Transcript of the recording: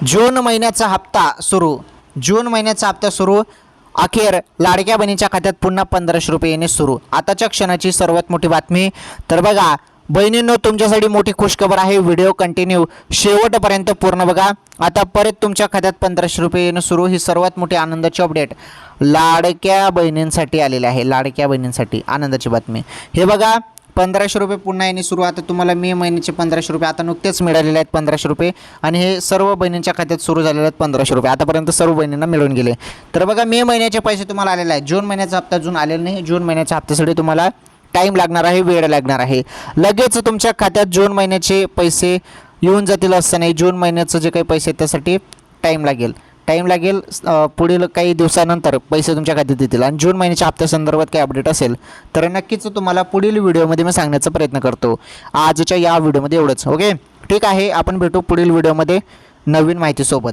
जून महिन्याचा हप्ता सुरू. जून महिन्याचा हप्ता सुरू. अखेर लाडक्या बहिणीच्या खात्यात पुन्हा 1500 रुपये येणे सुरू. आताच्या क्षणाची सर्वात मोठी बातमी. तर बघा बहिणींनो, तुमच्यासाठी मोठी खुशखबर आहे. व्हिडिओ कंटिन्यू शेवटपर्यंत पूर्ण बघा. आता परत तुमच्या खात्यात 1500 रुपये येणं सुरू. ही सर्वात मोठी आनंदाची अपडेट लाडक्या बहिणींसाठी आलेली आहे. लाडक्या बहिणींसाठी आनंदाची बातमी. हे बघा 1500 रुपये पुन्हा येणे सुरू. आता तुम्हाला मे महिन्याचे 1500 रुपये आता नुकतेच मिळालेले आहेत 1500 रुपये. आणि हे सर्व बहिणींच्या खात्यात सुरू झालेले आहेत 1500 रुपये. आतापर्यंत सर्व बहिणींना मिळून गेले. तर बघा मे महिन्याचे पैसे तुम्हाला आलेले आहेत. जून महिन्याचा हप्ता अजून आलेला नाही. जून महिन्याच्या हप्त्यासाठी तुम्हाला टाईम लागणार आहे, वेळ लागणार आहे. लगेच तुमच्या खात्यात जून महिन्याचे पैसे येऊन जातील असं नाही. जून महिन्याचं जे काही पैसे आहेत त्यासाठी टाईम लागेल. पुढील काही दिवसानंतर पैसे तुमच्या खात्यात येतील. आणि जून महिन्याच्या हप्त्यासंदर्भात काही अपडेट असेल तर नक्कीच तुम्हाला पुढील व्हिडिओमध्ये मी सांगण्याचा प्रयत्न करतो. आजच्या या व्हिडिओमध्ये एवढंच. ओके, ठीक आहे. आपण भेटू पुढील व्हिडिओमध्ये नवीन माहितीसोबत.